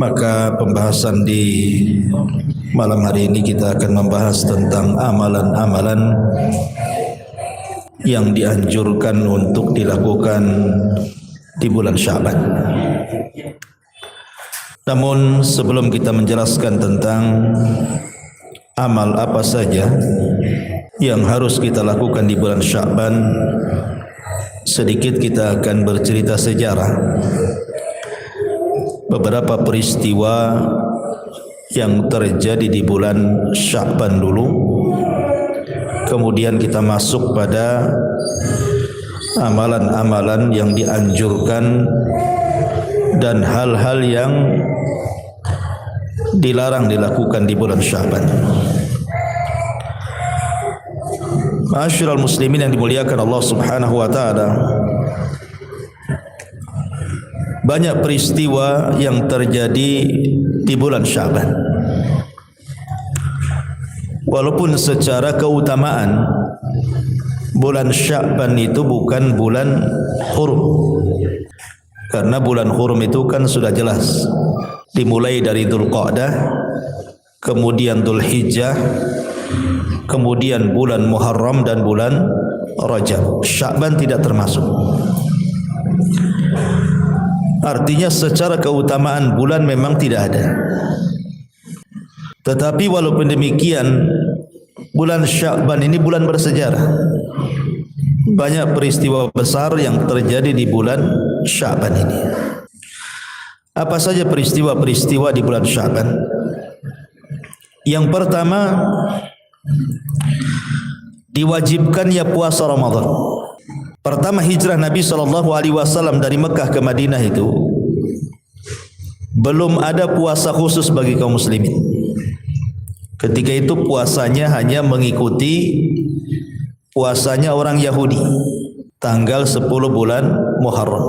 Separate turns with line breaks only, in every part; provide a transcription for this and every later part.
Maka pembahasan di malam hari ini kita akan membahas tentang amalan-amalan yang dianjurkan untuk dilakukan di bulan Sya'ban. Namun sebelum kita menjelaskan tentang amal apa saja yang harus kita lakukan di bulan Sya'ban, sedikit kita akan bercerita sejarah beberapa peristiwa yang terjadi di bulan Sya'ban dulu. Kemudian kita masuk pada amalan-amalan yang dianjurkan dan hal-hal yang dilarang dilakukan di bulan Sya'ban. Ma'asyiral muslimin yang dimuliakan Allah Subhanahu wa taala, banyak peristiwa yang terjadi di bulan Sya'ban. Walaupun secara keutamaan bulan Sya'ban itu bukan bulan hurum, karena bulan hurum itu kan sudah jelas dimulai dari Dzulqa'dah, kemudian Dzulhijjah, kemudian bulan Muharram dan bulan Rajab. Sya'ban tidak termasuk. Artinya secara keutamaan bulan memang tidak ada. Tetapi walaupun demikian, bulan Sya'ban ini bulan bersejarah. Banyak peristiwa besar yang terjadi di bulan Sya'ban ini. Apa saja peristiwa-peristiwa di bulan Sya'ban? Yang pertama, diwajibkannya puasa Ramadan. Pertama hijrah Nabi SAW dari Mekah ke Madinah itu belum ada puasa khusus bagi kaum muslimin. Ketika itu puasanya hanya mengikuti puasanya orang Yahudi tanggal 10 bulan Muharram.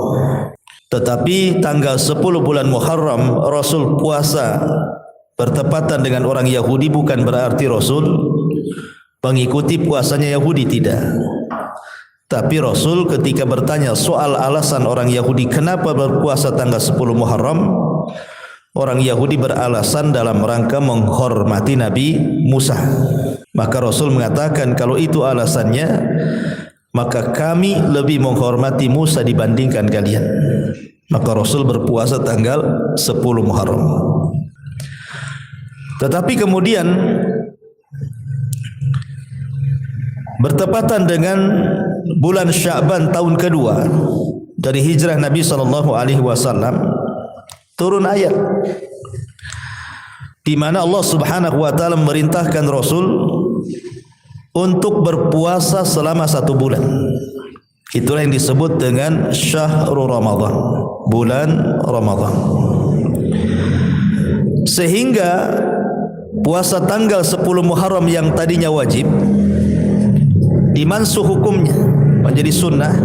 Tetapi tanggal 10 bulan Muharram Rasul puasa bertepatan dengan orang Yahudi bukan berarti Rasul mengikuti puasanya Yahudi, tidak. Tapi Rasul ketika bertanya soal alasan orang Yahudi kenapa berpuasa tanggal 10 Muharram, orang Yahudi beralasan dalam rangka menghormati Nabi Musa. Maka Rasul mengatakan kalau itu alasannya, maka kami lebih menghormati Musa dibandingkan kalian. Maka Rasul berpuasa tanggal 10 Muharram. Tetapi kemudian bertepatan dengan bulan Sya'ban tahun kedua dari hijrah Nabi SAW, turun ayat di mana Allah Subhanahu wa taala memerintahkan Rasul untuk berpuasa selama 1 bulan. Itulah yang disebut dengan Syahrul Ramadan, bulan Ramadan. Sehingga puasa tanggal 10 Muharram yang tadinya wajib dimansuh hukumnya menjadi sunnah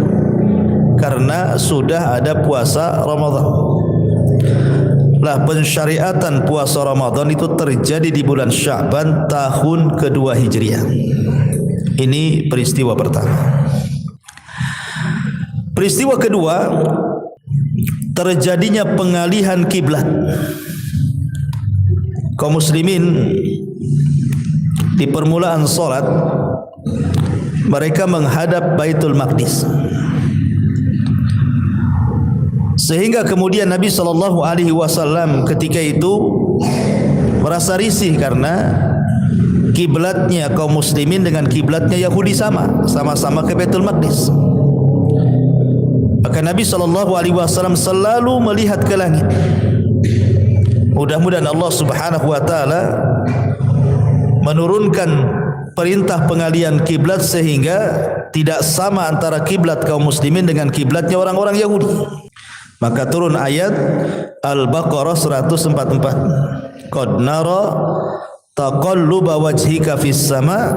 karena sudah ada puasa Ramadan. Lah pensyariatan puasa Ramadan itu terjadi di bulan Sya'ban tahun kedua Hijriah. Ini peristiwa pertama. Peristiwa kedua, terjadinya pengalihan kiblat. Kaum muslimin di permulaan salat mereka menghadap Baitul Maqdis, sehingga kemudian Nabi SAW ketika itu merasa risih karena kiblatnya kaum muslimin dengan kiblatnya Yahudi sama-sama ke Baitul Maqdis. Maka Nabi SAW selalu melihat ke langit. Mudah-mudahan Allah Subhanahu wa taala menurunkan perintah pengalian kiblat sehingga tidak sama antara kiblat kaum muslimin dengan kiblatnya orang-orang Yahudi. Maka turun ayat Al-Baqarah 144. Qad nara taqalluba wajhika fis sama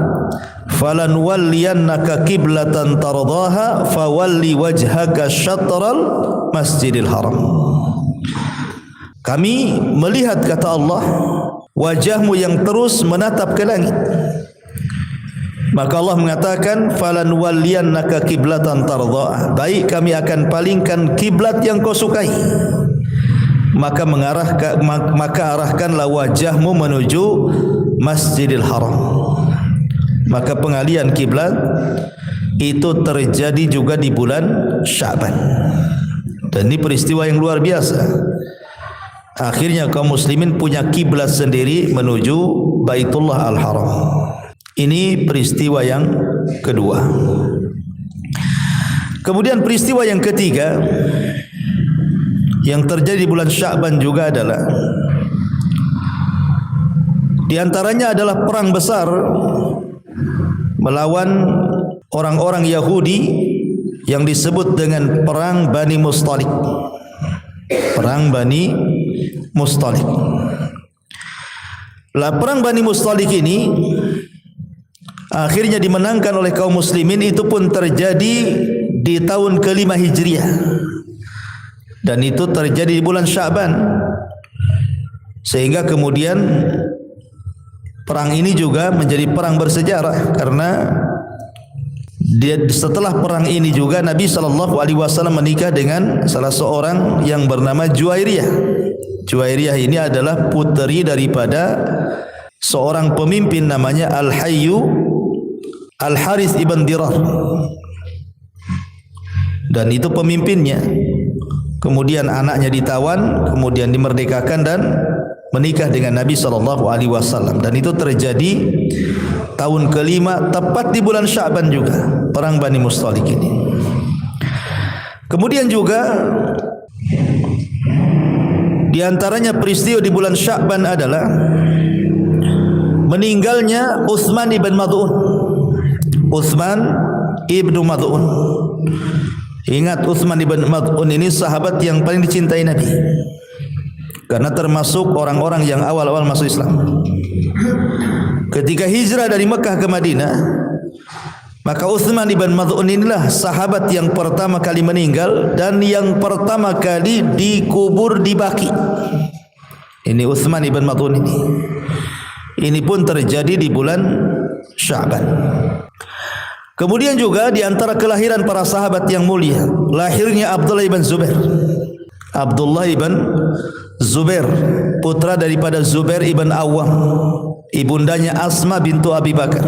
falanwalliyannaka qiblatan tardaha fawalli wajhaka syatral masjidil haram. Kami melihat, kata Allah, wajahmu yang terus menatap ke langit. Maka Allah mengatakan, falan walliyannaka kiblatan tardha, baik kami akan palingkan kiblat yang kau sukai. Maka arahkanlah wajahmu menuju Masjidil Haram. Maka pengalian kiblat itu terjadi juga di bulan Sya'ban. Dan ini peristiwa yang luar biasa. Akhirnya kaum muslimin punya kiblat sendiri menuju Baitullah Al-Haram. Ini peristiwa yang kedua. Kemudian peristiwa yang ketiga yang terjadi di bulan Sya'ban juga adalah, di antaranya adalah perang besar melawan orang-orang Yahudi yang disebut dengan perang Bani Mustalik. Perang Bani Mustalik. Lah perang Bani Mustalik ini akhirnya dimenangkan oleh kaum muslimin. Itu pun terjadi di tahun ke-5 Hijriah. Dan itu terjadi di bulan Sya'ban. Sehingga kemudian perang ini juga menjadi perang bersejarah, karena setelah perang ini juga Nabi SAW menikah dengan salah seorang yang bernama Juwairiyah. Juwairiyah ini adalah puteri daripada seorang pemimpin namanya Al-Hayyu Al-Harith ibn Dirar. Dan itu pemimpinnya. Kemudian anaknya ditawan, kemudian dimerdekakan dan menikah dengan Nabi SAW. Dan itu terjadi tahun ke-5 tepat di bulan Sya'ban juga, perang Bani Mustalik ini. Kemudian juga di antaranya peristiwa di bulan Sya'ban adalah meninggalnya Utsman ibn Mad'un. Utsman ibn Mad'un. Ingat, Utsman ibn Mad'un ini sahabat yang paling dicintai Nabi, karena termasuk orang-orang yang awal-awal masuk Islam. Ketika hijrah dari Mekah ke Madinah, maka Utsman ibn Mad'un inilah sahabat yang pertama kali meninggal dan yang pertama kali dikubur di Baqi. Ini Utsman ibn Mad'un ini. Ini pun terjadi di bulan Sya'ban. Kemudian juga di antara kelahiran para sahabat yang mulia, lahirnya Abdullah ibn Zubair. Abdullah ibn Zubair, putra daripada Zubair ibn Awwam, ibundanya Asma bintu Abi Bakar.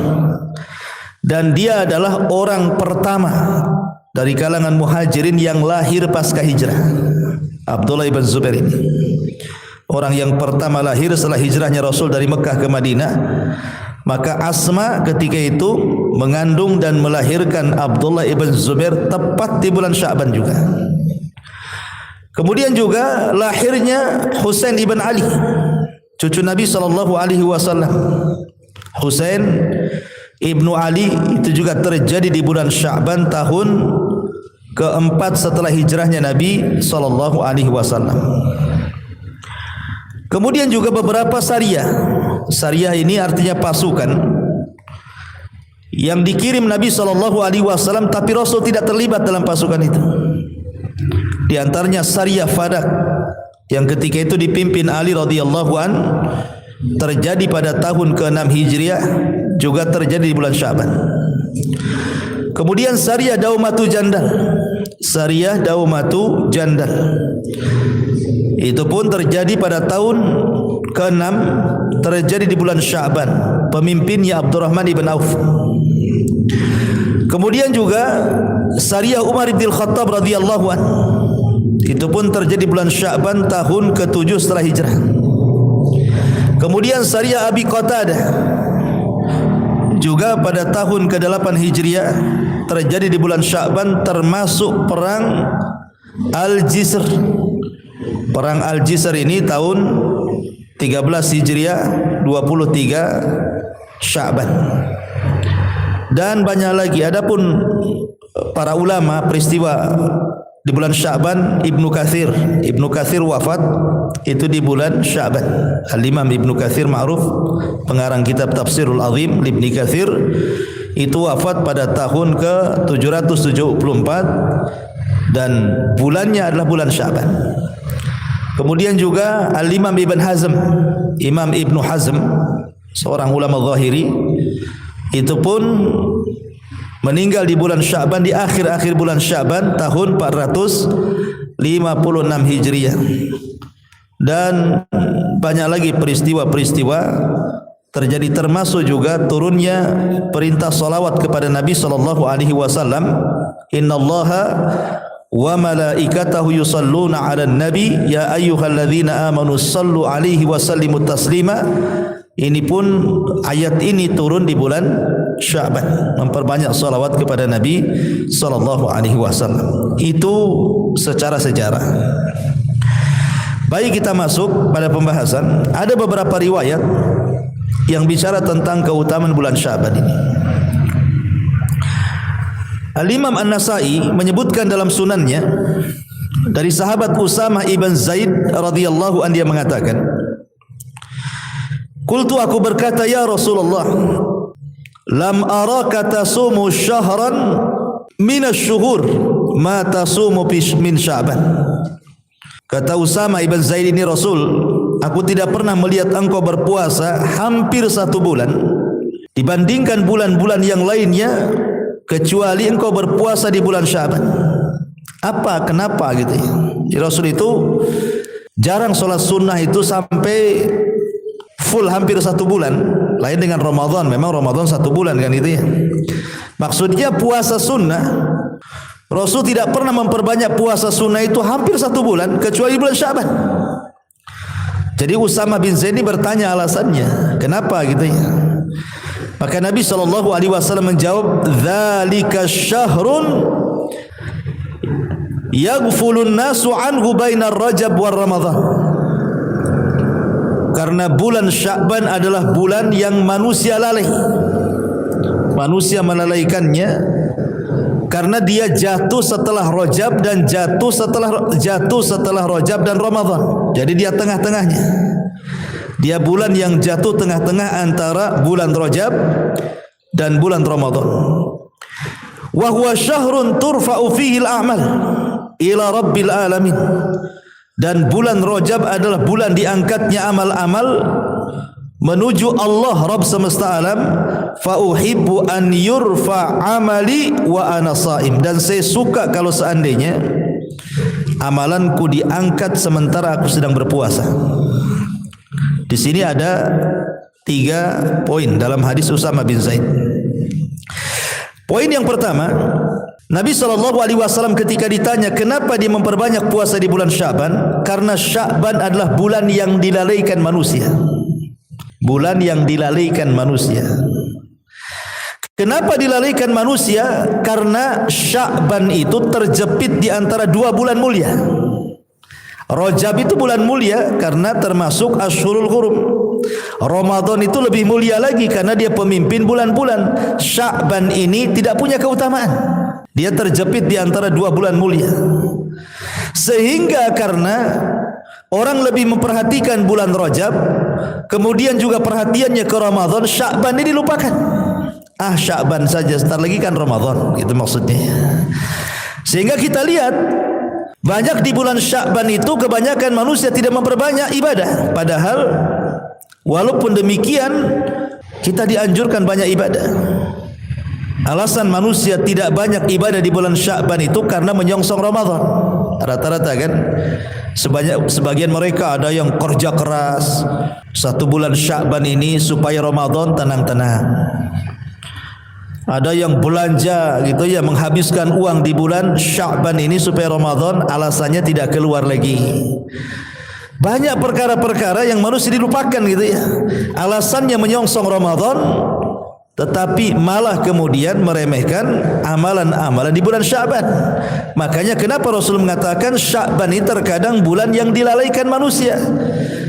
Dan dia adalah orang pertama dari kalangan muhajirin yang lahir pasca hijrah. Abdullah ibn Zubair ini orang yang pertama lahir setelah hijrahnya Rasul dari Mekah ke Madinah. Maka Asma ketika itu mengandung dan melahirkan Abdullah ibn Zubair tepat di bulan Sya'ban juga. Kemudian juga lahirnya Husain ibn Ali, cucu Nabi SAW. Husain ibnu Ali itu juga terjadi di bulan Sya'ban tahun ke-4 setelah hijrahnya Nabi SAW. Kemudian juga beberapa syariah. Syariah ini artinya pasukan yang dikirim Nabi SAW, tapi Rasul tidak terlibat dalam pasukan itu. Di antaranya Syariah Fadak yang ketika itu dipimpin Ali radhiyallahu an, terjadi pada tahun ke-6 Hijriah, juga terjadi di bulan Sya'ban. Kemudian Syariah Daumatu Jandal. Syariah Daumatu Jandal itu pun terjadi pada tahun ke-6, terjadi di bulan Sya'ban. Pemimpinnya Abdurrahman ibn Auf. Kemudian juga Syariah Umar bin Khattab radhiyallahu an, itu pun terjadi bulan Sya'ban tahun ke-7 setelah hijrah. Kemudian Syariah Abi Qatadah juga pada tahun ke-8 Hijriah, terjadi di bulan Sya'ban, termasuk perang Al-Jisr. Perang Al-Jisr ini tahun 13 Hijriah, 23 Sya'ban. Dan banyak lagi. Adapun para ulama, peristiwa di bulan Sya'ban, Ibnu Katsir wafat itu di bulan Sya'ban. Al-Imam Ibnu Katsir ma'ruf, pengarang kitab Tafsirul Azim Ibnu Katsir, itu wafat pada tahun ke-774 dan bulannya adalah bulan Sya'ban. Kemudian juga Al-Imam Ibn Hazm, Imam Ibn Hazm, seorang ulama Zahiri, itu pun meninggal di bulan Sya'ban, di akhir-akhir bulan Sya'ban tahun 456 Hijriah. Dan banyak lagi peristiwa-peristiwa terjadi, termasuk juga turunnya perintah salawat kepada Nabi sallallahu alaihi wasallam. Innallaha wa malaikatahu yusalluna 'alan nabi ya ayyuhalladzina amanu sallu alaihi wa sallimu taslima. Ini pun ayat ini turun di bulan Sya'ban, memperbanyak salawat kepada Nabi sallallahu alaihi wasallam. Itu secara sejarah. Baik, kita masuk pada pembahasan. Ada beberapa riwayat yang bicara tentang keutamaan bulan Sya'ban ini. Al-Imam An-Nasa'i menyebutkan dalam sunannya dari sahabat Usamah ibn Zaid radhiyallahu anhu, dia mengatakan, qultu, aku berkata, ya Rasulullah, lam araka tasumu syahran minasy-syuhur ma tasumu min Sya'ban. Kata Usamah ibn Zaid ini, Rasul, aku tidak pernah melihat engkau berpuasa hampir 1 bulan dibandingkan bulan-bulan yang lainnya, kecuali engkau berpuasa di bulan Sya'ban. Apa, kenapa gitu ya? Jadi Rasul itu jarang sholat sunnah itu sampai full hampir 1 bulan. Lain dengan Ramadan, memang Ramadan 1 bulan kan itu ya. Maksudnya puasa sunnah, Rasul tidak pernah memperbanyak puasa sunnah itu hampir 1 bulan, kecuali bulan Sya'ban. Jadi Usamah bin Zaid ini bertanya alasannya, kenapa gitu ya? Maka Nabi SAW menjawab, dzalika syahrun yaghfulun nasu anhu bainar Rajab war Ramadan. Karena bulan Sya'ban adalah bulan yang manusia lalai. Manusia melalaikannya karena dia jatuh setelah Rajab dan jatuh setelah Rajab dan Ramadan. Jadi dia tengah-tengahnya. Dia bulan yang jatuh tengah-tengah antara bulan Rajab dan bulan Ramadan. Wa huwa syahrun turfa'u fihi al-a'mal ila rabbil alamin. Dan bulan Rajab adalah bulan diangkatnya amal-amal menuju Allah Rabb semesta alam. Fa uhibbu an yurfa amali wa ana shaim. Dan saya suka kalau seandainya amalanku diangkat sementara aku sedang berpuasa. Di sini ada 3 poin dalam hadis Usamah bin Zaid. Poin yang pertama, Nabi SAW ketika ditanya kenapa dia memperbanyak puasa di bulan Sya'ban, karena Sya'ban adalah bulan yang dilalaikan manusia. Bulan yang dilalaikan manusia. Kenapa dilalaikan manusia? Karena Sya'ban itu terjepit di antara 2 bulan mulia. Rajab itu bulan mulia karena termasuk Ashhurul Hurum. Ramadan itu lebih mulia lagi karena dia pemimpin bulan-bulan. Sya'ban ini tidak punya keutamaan. Dia terjepit di antara 2 bulan mulia. Sehingga karena orang lebih memperhatikan bulan Rajab, kemudian juga perhatiannya ke Ramadan, Sya'ban ini dilupakan. Sya'ban saja, sebentar lagi kan Ramadan, itu maksudnya. Sehingga kita lihat banyak di bulan Sya'ban itu kebanyakan manusia tidak memperbanyak ibadah. Padahal walaupun demikian kita dianjurkan banyak ibadah. Alasan manusia tidak banyak ibadah di bulan Sya'ban itu karena menyongsong Ramadan. Rata-rata kan sebagian mereka ada yang kerja keras 1 bulan Sya'ban ini supaya Ramadan tenang-tenang. Ada yang belanja gitu ya, menghabiskan uang di bulan Sya'ban ini supaya Ramadan alasannya tidak keluar lagi. Banyak perkara-perkara yang manusia dilupakan gitu ya. Alasannya menyongsong Ramadan, tetapi malah kemudian meremehkan amalan-amalan di bulan Sya'ban. Makanya kenapa Rasul mengatakan Sya'ban ini terkadang bulan yang dilalaikan manusia,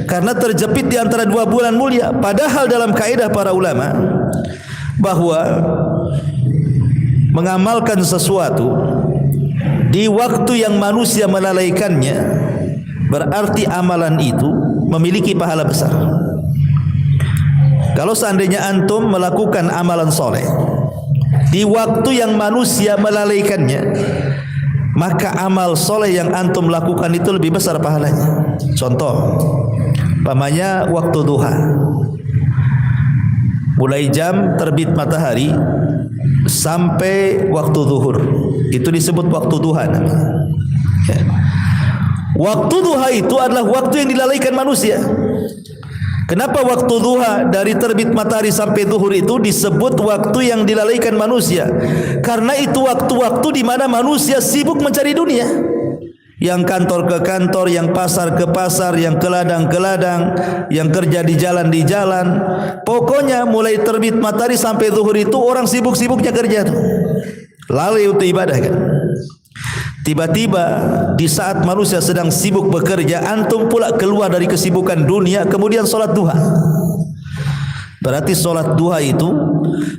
karena terjepit di antara 2 bulan mulia. Padahal dalam kaidah para ulama bahwa mengamalkan sesuatu di waktu yang manusia melalaikannya berarti amalan itu memiliki pahala besar. Kalau seandainya antum melakukan amalan soleh di waktu yang manusia melalaikannya, maka amal soleh yang antum lakukan itu lebih besar pahalanya. Contoh, umpamanya waktu duha, mulai jam terbit matahari sampai waktu zuhur, itu disebut waktu duha namanya. Ya. Waktu duha itu adalah waktu yang dilalaikan manusia. Kenapa waktu duha dari terbit matahari sampai zuhur itu disebut waktu yang dilalaikan manusia? Karena itu waktu-waktu di mana manusia sibuk mencari dunia. Yang kantor ke kantor, yang pasar ke pasar, yang ke ladang ke ladang, yang kerja di jalan di jalan. Pokoknya mulai terbit matahari sampai zuhur itu orang sibuk-sibuknya kerja tuh. Lalai untuk ibadah kan. Tiba-tiba di saat manusia sedang sibuk bekerja, antum pula keluar dari kesibukan dunia, kemudian solat duha. Berarti solat duha itu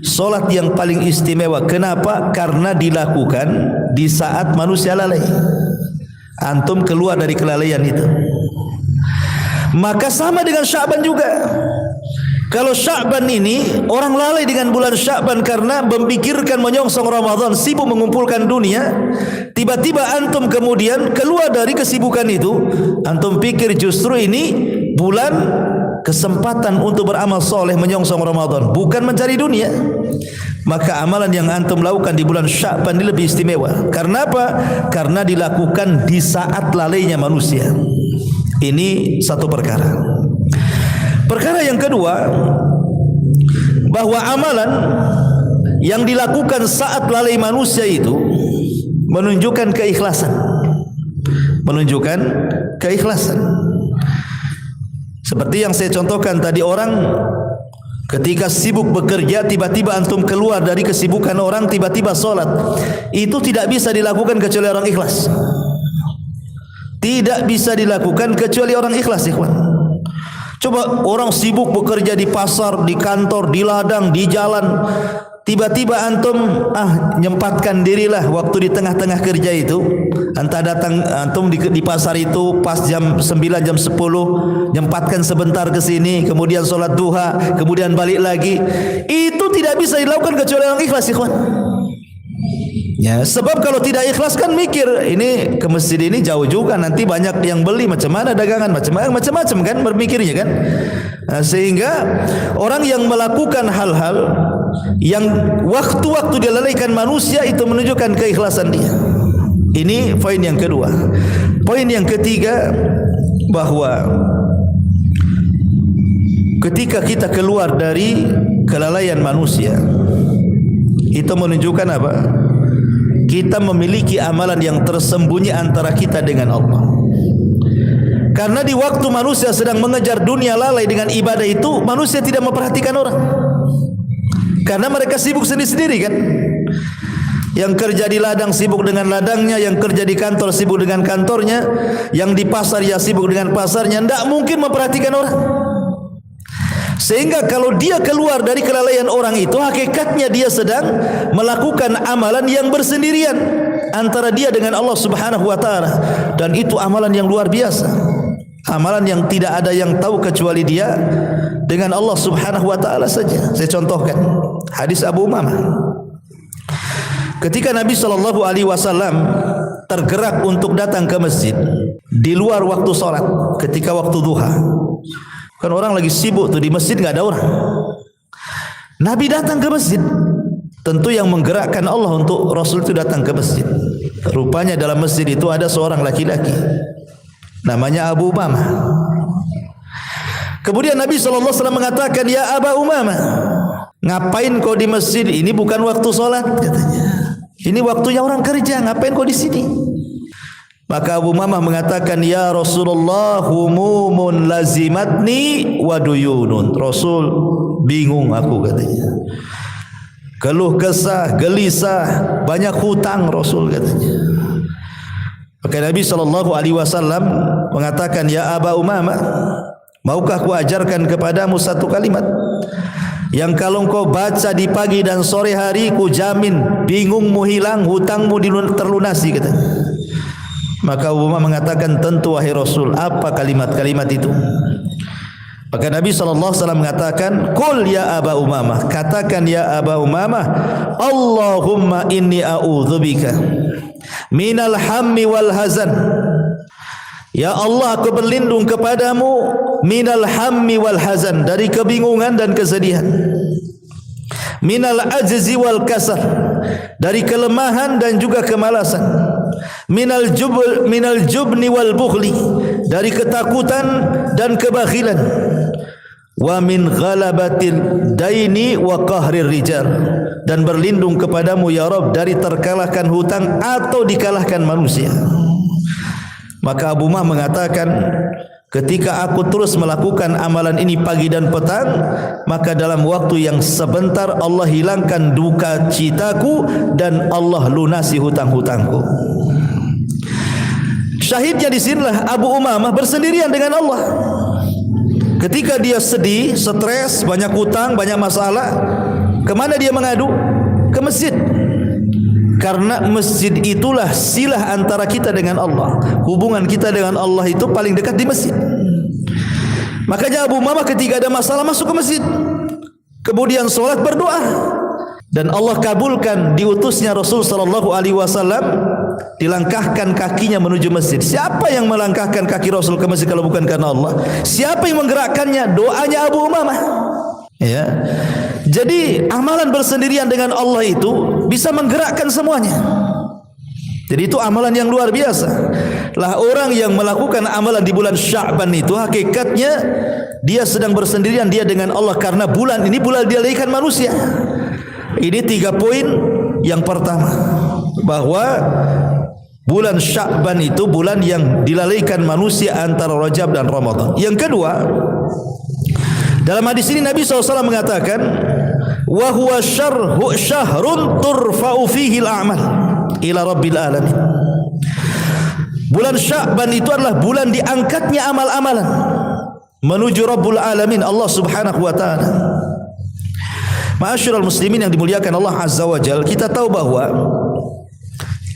solat yang paling istimewa. Kenapa? Karena dilakukan di saat manusia lalai. Antum keluar dari kelalaian itu. Maka sama dengan Sya'ban juga. Kalau Sya'ban ini orang lalai dengan bulan Sya'ban karena memikirkan menyongsong Ramadan, sibuk mengumpulkan dunia. Tiba-tiba antum kemudian keluar dari kesibukan itu. Antum pikir justru ini bulan kesempatan untuk beramal soleh menyongsong Ramadan, bukan mencari dunia. Maka amalan yang antum lakukan di bulan Sya'ban ini lebih istimewa. Karena apa? Karena dilakukan di saat lalainya manusia. Ini satu perkara. Perkara yang kedua, bahwa amalan yang dilakukan saat lalai manusia itu menunjukkan keikhlasan. Menunjukkan keikhlasan. Seperti yang saya contohkan tadi, orang ketika sibuk bekerja, tiba-tiba antum keluar dari kesibukan orang, tiba-tiba solat. Itu tidak bisa dilakukan kecuali orang ikhlas. Tidak bisa dilakukan kecuali orang ikhlas, ikhwan. Coba orang sibuk bekerja di pasar, di kantor, di ladang, di jalan. Tiba-tiba antum nyempatkan dirilah waktu di tengah-tengah kerja itu. Entah datang antum di pasar itu pas jam 9, jam 10, nyempatkan sebentar ke sini, kemudian solat duha, kemudian balik lagi. Itu tidak bisa dilakukan kecuali orang ikhlas, ikhwan. Ya, sebab kalau tidak ikhlas kan mikir, ini ke masjid ini jauh juga, nanti banyak yang beli, macam mana dagangan, macam-macam kan berpikirnya kan. Nah, sehingga orang yang melakukan hal-hal yang waktu-waktu dilalaikan manusia itu menunjukkan keikhlasan dia. Ini poin yang kedua. Poin yang ketiga, bahwa ketika kita keluar dari kelalaian manusia, itu menunjukkan apa? Kita memiliki amalan yang tersembunyi antara kita dengan Allah. Karena di waktu manusia sedang mengejar dunia lalai dengan ibadah itu, manusia tidak memperhatikan orang. Karena mereka sibuk sendiri-sendiri kan. Yang kerja di ladang sibuk dengan ladangnya, yang kerja di kantor sibuk dengan kantornya, yang di pasar ya sibuk dengan pasarnya. Tidak mungkin memperhatikan orang. Sehingga kalau dia keluar dari kelalaian orang itu, hakikatnya dia sedang melakukan amalan yang bersendirian antara dia dengan Allah Subhanahu wa taala, dan itu amalan yang luar biasa. Amalan yang tidak ada yang tahu kecuali dia dengan Allah Subhanahu wa taala saja. Saya contohkan hadis Abu Umamah. Ketika Nabi sallallahu alaihi wasallam tergerak untuk datang ke masjid di luar waktu salat, ketika waktu duha. Kan orang lagi sibuk tuh di masjid, enggak ada orang. Nabi datang ke masjid. Tentu yang menggerakkan Allah untuk Rasul itu datang ke masjid. Rupanya dalam masjid itu ada seorang laki-laki namanya Abu Umamah. Kemudian Nabi sallallahu alaihi wasallam mengatakan, "Ya Aba Umamah, ngapain kau di masjid? Ini bukan waktu salat," katanya. "Ini waktunya orang kerja, ngapain kau di sini?" Maka Abu Umamah mengatakan, "Ya Rasulullah, humumun lazimatni wa duyunun." Rasul, bingung aku katanya. Keluh kesah, gelisah, banyak hutang Rasul katanya. Maka Nabi sallallahu alaihi wasallam mengatakan, "Ya Aba Umamah, maukah ku ajarkan kepadamu satu kalimat yang kalau kau baca di pagi dan sore hari, ku jamin bingungmu hilang, hutangmu terlunasi," katanya. Maka Abu Umamah mengatakan, "Tentu wahai Rasul, apa kalimat-kalimat itu?" Maka Nabi SAW mengatakan, "Qul ya Aba Umamah," katakan ya Aba Umamah, "Allahumma inni a'udzubika minal hammi wal hazan. Ya Allah, aku berlindung kepadamu minal hammi wal hazan, dari kebingungan dan kesedihan. Minal ajzi wal kasal, dari kelemahan dan juga kemalasan. Minal jubni wal bukhli, dari ketakutan dan kebakhilan. Wa min ghalabatil daini wa qahrir rijal, dan berlindung kepadamu ya Rabb dari terkalahkan hutang atau dikalahkan manusia. Maka Abu Umamah mengatakan, ketika aku terus melakukan amalan ini pagi dan petang, maka dalam waktu yang sebentar Allah hilangkan duka citaku dan Allah lunasi hutang-hutangku. Syahidnya di sinilah Abu Umamah bersendirian dengan Allah. Ketika dia sedih, stres, banyak hutang, banyak masalah, kemana dia mengadu? Ke masjid. Karena masjid itulah silah antara kita dengan Allah. Hubungan kita dengan Allah itu paling dekat di masjid. Makanya Abu Umamah ketika ada masalah masuk ke masjid, kemudian sholat, berdoa, dan Allah kabulkan diutusnya Rasul sallallahu alaihi wasallam, dilangkahkan kakinya menuju masjid. Siapa yang melangkahkan kaki Rasul ke masjid kalau bukan karena Allah? Siapa yang menggerakkannya? Doanya Abu Umamah. Ya. Jadi amalan bersendirian dengan Allah itu bisa menggerakkan semuanya. Jadi itu amalan yang luar biasa. Lah orang yang melakukan amalan di bulan Sya'ban itu hakikatnya dia sedang bersendirian dia dengan Allah, karena bulan ini bulan dilalaikan manusia. Ini 3 poin. Yang pertama, bahwa bulan Sya'ban itu bulan yang dilalaikan manusia antara Rajab dan Ramadan. Yang kedua, dalam hadis ini Nabi SAW mengatakan, wa huwa syahrun turfa'u fihi al-a'mal ila rabbil alamin. Bulan Sya'ban itu adalah bulan diangkatnya amal-amalan menuju Rabbul Alamin, Allah Subhanahu wa taala. Ma'asyiral muslimin yang dimuliakan Allah Azza wa Jalla, kita tahu bahwa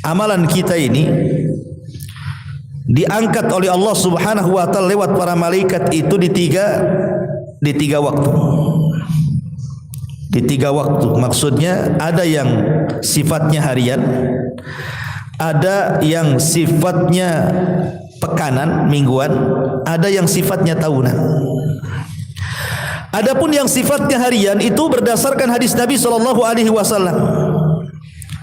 amalan kita ini diangkat oleh Allah Subhanahu wa taala lewat para malaikat itu di tiga waktu. Di 3 waktu. Maksudnya ada yang sifatnya harian, ada yang sifatnya pekanan, mingguan, ada yang sifatnya tahunan. Adapun yang sifatnya harian itu berdasarkan hadis Nabi sallallahu alaihi wasallam.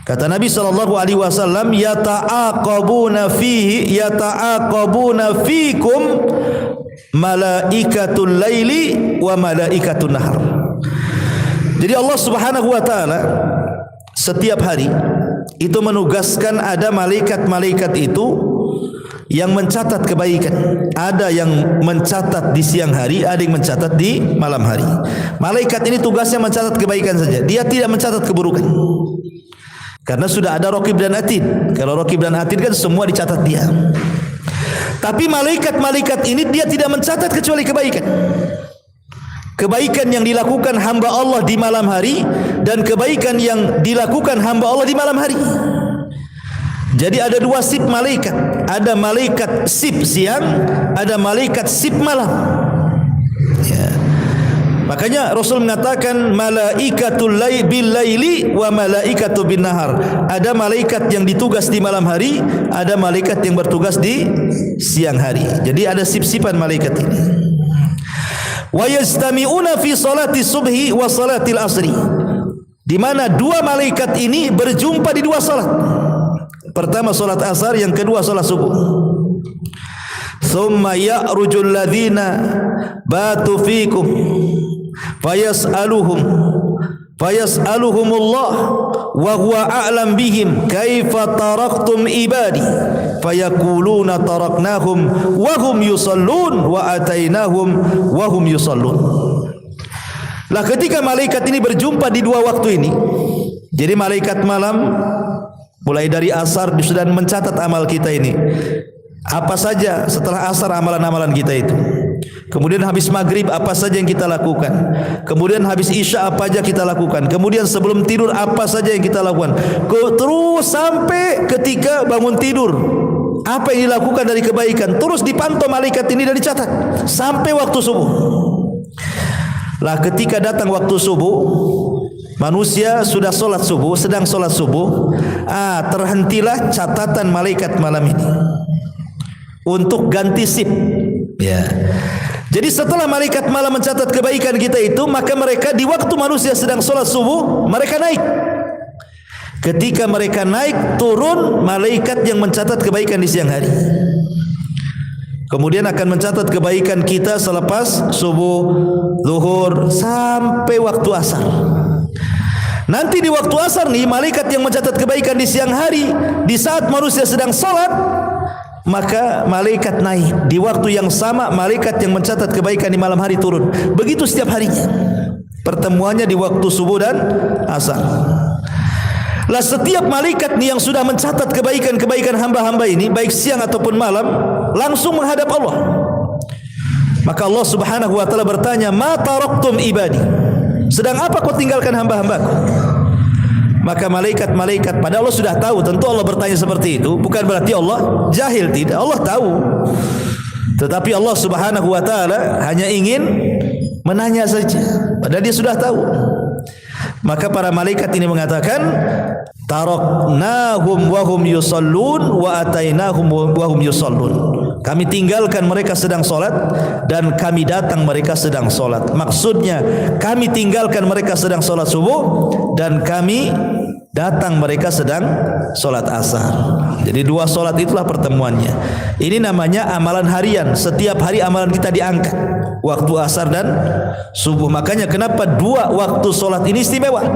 Kata Nabi sallallahu alaihi wasallam, yata'aqabuna fikum malaikatul laili wa malaikatun nahar. Jadi Allah Subhanahu wa taala setiap hari itu menugaskan ada malaikat-malaikat itu yang mencatat kebaikan. Ada yang mencatat di siang hari, ada yang mencatat di malam hari. Malaikat ini tugasnya mencatat kebaikan saja. Dia tidak mencatat keburukan. Karena sudah ada Raqib dan Atid. Kalau Raqib dan Atid kan semua dicatat dia. Tapi malaikat-malaikat ini dia tidak mencatat kecuali kebaikan. Kebaikan yang dilakukan hamba Allah di malam hari dan kebaikan yang dilakukan hamba Allah di malam hari. Jadi ada 2 sip malaikat. Ada malaikat sip siang, ada malaikat sip malam. Ya. Makanya Rasul mengatakan malaikatul bil laili wa malaikatu bin nahar. Ada malaikat yang ditugas di malam hari, ada malaikat yang bertugas di siang hari. Jadi ada sip-sipan malaikat ini. Wa yastami'una fi salati subhi wa salatil asri. Di mana 2 malaikat ini berjumpa di 2 salat. Pertama salat asar, yang kedua salat subuh. Thumma ya'rujul ladzina batu fikum fayas'aluhumullah wa huwa a'lam bihim kaifa taraktum ibadi fayaquluna taraknahum wa hum yusallun wa atainahum wa hum yusallun. Lah ketika malaikat ini berjumpa di 2 waktu ini, jadi malaikat malam mulai dari asar sudah mencatat amal kita ini. Apa saja setelah asar amalan-amalan kita itu. Kemudian habis maghrib apa saja yang kita lakukan. Kemudian habis isya apa saja kita lakukan. Kemudian sebelum tidur apa saja yang kita lakukan. Terus sampai ketika bangun tidur, apa yang dilakukan dari kebaikan terus dipantau malaikat ini dan dicatat sampai waktu subuh. Lah ketika datang waktu subuh, manusia sudah solat subuh, sedang solat subuh, terhentilah catatan malaikat malam ini untuk ganti sip. Ya. Jadi setelah malaikat malam mencatat kebaikan kita itu, maka mereka di waktu manusia sedang solat subuh, mereka naik. Ketika mereka naik, turun malaikat yang mencatat kebaikan di siang hari. Kemudian akan mencatat kebaikan kita selepas subuh, zuhur, sampai waktu asar. Nanti di waktu asar nih, malaikat yang mencatat kebaikan di siang hari, di saat manusia sedang sholat, maka malaikat naik. Di waktu yang sama, malaikat yang mencatat kebaikan di malam hari turun. Begitu setiap harinya. Pertemuannya di waktu subuh dan asar. Lah setiap malaikat nih yang sudah mencatat kebaikan-kebaikan hamba-hamba ini, baik siang ataupun malam, langsung menghadap Allah. Maka Allah Subhanahu wa taala bertanya, "Ma taraktum ibadi?" Sedang apa kau tinggalkan hamba-hambaku? Maka malaikat-malaikat, pada Allah sudah tahu, tentu Allah bertanya seperti itu, bukan berarti Allah jahil, tidak, Allah tahu. Tetapi Allah Subhanahu wa taala hanya ingin menanya saja, padahal dia sudah tahu. Maka para malaikat ini mengatakan, taraknahum wa hum yusallun wa atainahum wa hum yusallun. Kami tinggalkan mereka sedang solat dan kami datang mereka sedang solat. Maksudnya kami tinggalkan mereka sedang solat subuh dan kami datang mereka sedang solat asar. Jadi dua solat itulah pertemuannya. Ini namanya amalan harian. Setiap hari amalan kita diangkat, waktu asar dan subuh. Makanya kenapa dua waktu solat ini istimewa.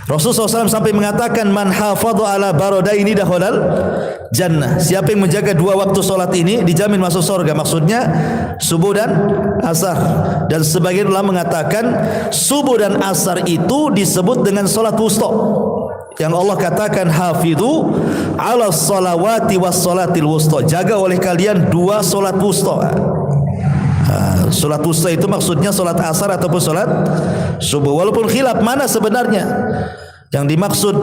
Rasulullah SAW sampai mengatakan, man hafadhu ala baradaini dakhalal jannah. Siapa yang menjaga dua waktu solat ini dijamin masuk surga. Maksudnya subuh dan asar. Dan sebagian ulama mengatakan subuh dan asar itu disebut dengan solat wusta, yang Allah katakan hafidhu ala salawati was salatil wusta. Jaga oleh kalian dua solat wusta. Solat wusta itu maksudnya solat asar ataupun solat subuh. Walaupun khilaf mana sebenarnya yang dimaksud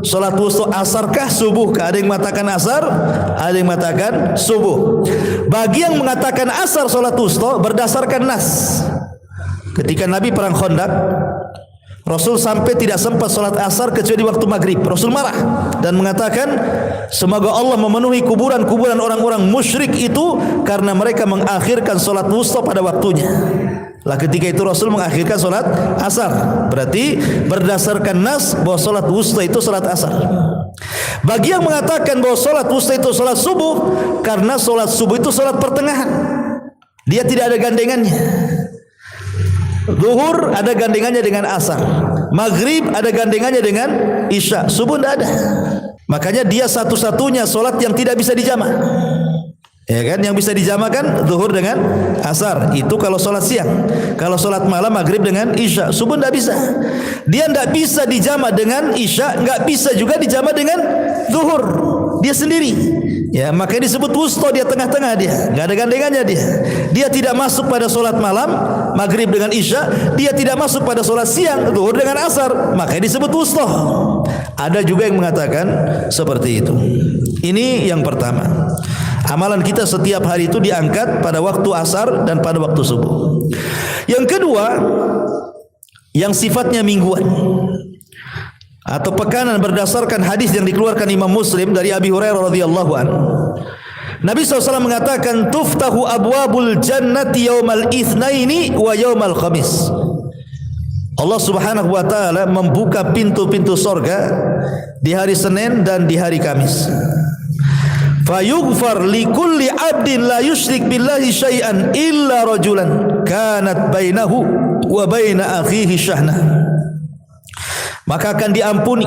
solat wusta, asarkah subuhkah? Ada yang mengatakan asar, ada yang mengatakan subuh. Bagi yang mengatakan asar solat wusta berdasarkan nas. Ketika Nabi perang Khandaq, Rasul sampai tidak sempat solat asar kecuali waktu maghrib. Rasul marah dan mengatakan, semoga Allah memenuhi kuburan-kuburan orang-orang musyrik itu karena mereka mengakhirkan solat wusta pada waktunya. Lah ketika itu Rasul mengakhirkan solat asar. Berarti berdasarkan nas bahwa solat wusta itu solat asar. Bagi yang mengatakan bahwa solat wusta itu solat subuh, karena solat subuh itu solat pertengahan, dia tidak ada gandengannya. Zuhur ada gandengannya dengan asar, maghrib ada gandengannya dengan isya, subuh tidak ada. Makanya dia satu-satunya solat yang tidak bisa dijamak. Ya kan, yang bisa dijamakan zuhur dengan asar. Itu kalau solat siang. Kalau solat malam maghrib dengan isya, subuh tidak bisa. Dia tidak bisa dijamak dengan isya, nggak bisa juga dijamak dengan zuhur. Dia sendiri. Ya, makanya disebut wusta, dia tengah-tengah, dia nggak ada gandengannya dia. Dia tidak masuk pada solat malam maghrib dengan isya, dia tidak masuk pada solat siang zuhur dengan asar, makanya disebut wusta. Ada juga yang mengatakan seperti itu. Ini yang pertama. Amalan kita setiap hari itu diangkat pada waktu asar dan pada waktu subuh. Yang kedua, yang sifatnya mingguan atau pekanan berdasarkan hadis yang dikeluarkan Imam Muslim dari Abi Hurairah radhiyallahu anhu. Nabi SAW mengatakan, tuftahu abwabul jannati yaumal itsnaini wa yaumal khamis. Allah Subhanahu wa taala membuka pintu-pintu surga di hari Senin dan di hari Kamis. Fayughfar likulli 'abdin la yusyrik billahi syai'an illa rajulan kanat bainahu wa baina akhihi syahna. Maka akan diampuni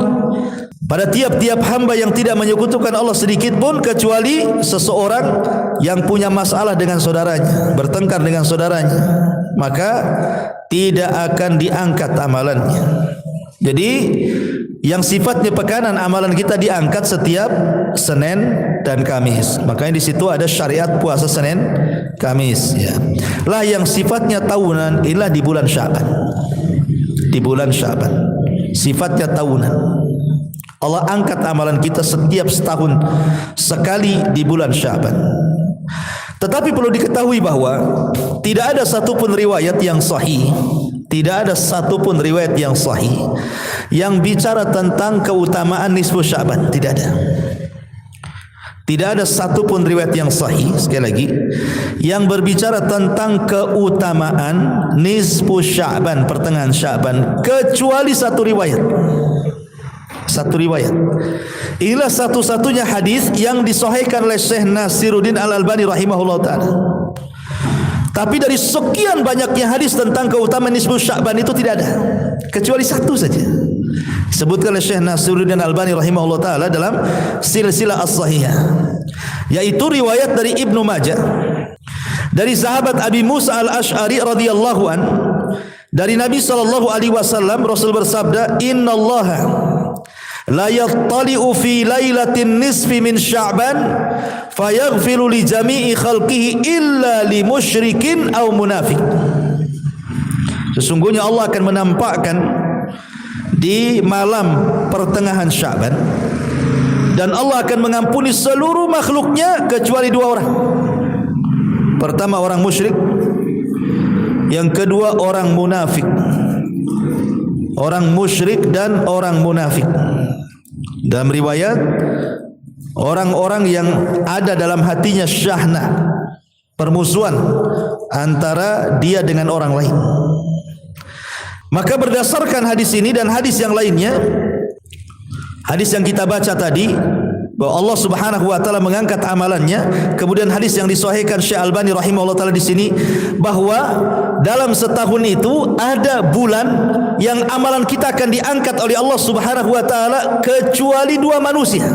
pada tiap-tiap hamba yang tidak menyekutukan Allah sedikit pun, kecuali seseorang yang punya masalah dengan saudaranya, bertengkar dengan saudaranya, maka tidak akan diangkat amalannya. Jadi yang sifatnya pekanan, amalan kita diangkat setiap Senin dan Kamis. Makanya di situ ada syariat puasa Senin, Kamis. Ya. Lah yang sifatnya tahunan, inilah di bulan Syaban. Di bulan Syaban, sifatnya tahunan. Allah angkat amalan kita setiap setahun sekali di bulan Syaban. Tetapi perlu diketahui bahwa tidak ada satupun riwayat yang sahih, tidak ada satupun riwayat yang sahih yang bicara tentang keutamaan nisfu Sya'ban. Tidak ada. Tidak ada satupun riwayat yang sahih, sekali lagi, yang berbicara tentang keutamaan nisfu Sya'ban, pertengahan Sya'ban, kecuali satu riwayat. Satu riwayat. Inilah satu-satunya hadis yang disahihkan oleh Syekh Nasiruddin Al-Albani rahimahullah ta'ala. Tapi dari sekian banyaknya hadis tentang keutamaan nisfu Sya'ban itu tidak ada, kecuali satu saja. Disebutkan oleh Syekh Nasiruddin Al-Albani rahimahullah ta'ala dalam silsilah as-sahihah, yaitu riwayat dari Ibnu Majah dari sahabat Abi Musa Al-Asy'ari radhiyallahu an, dari Nabi sallallahu alaihi wasallam, Rasul bersabda, "Innallaha la yattali'u fi lailatin nisfi min Sya'ban fayaghfiru li jami'i khalqihi illa li musyrikin aw munafik." Sesungguhnya Allah akan menampakkan di malam pertengahan Sya'ban, dan Allah akan mengampuni seluruh makhluknya kecuali dua orang. Pertama orang musyrik, yang kedua orang munafik. Orang musyrik dan orang munafik. Dalam riwayat, orang-orang yang ada dalam hatinya syahna, permusuhan antara dia dengan orang lain. Maka berdasarkan hadis ini dan hadis yang lainnya, hadis yang kita baca tadi, bahwa Allah Subhanahu wa taala mengangkat amalannya, kemudian hadis yang disahihkan Syekh Albani rahimahullah taala di sini, bahwa dalam setahun itu ada bulan yang amalan kita akan diangkat oleh Allah Subhanahu wa taala kecuali dua manusia.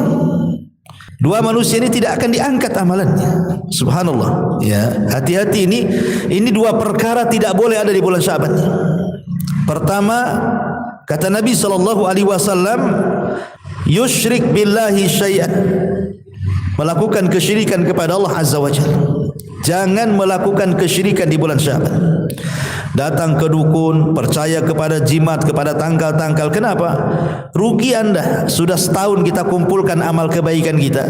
Dua manusia ini tidak akan diangkat amalannya. Subhanallah. Ya, hati-hati, ini dua perkara tidak boleh ada di bulan Sya'ban. Pertama, kata Nabi sallallahu alaihi wasallam, yusyrik billahi syai'an, melakukan kesyirikan kepada Allah azza wajalla. Jangan melakukan kesyirikan di bulan Sya'ban. Datang ke dukun, percaya kepada jimat, kepada tangkal-tangkal. Kenapa? Rugi Anda. Sudah setahun kita kumpulkan amal kebaikan kita.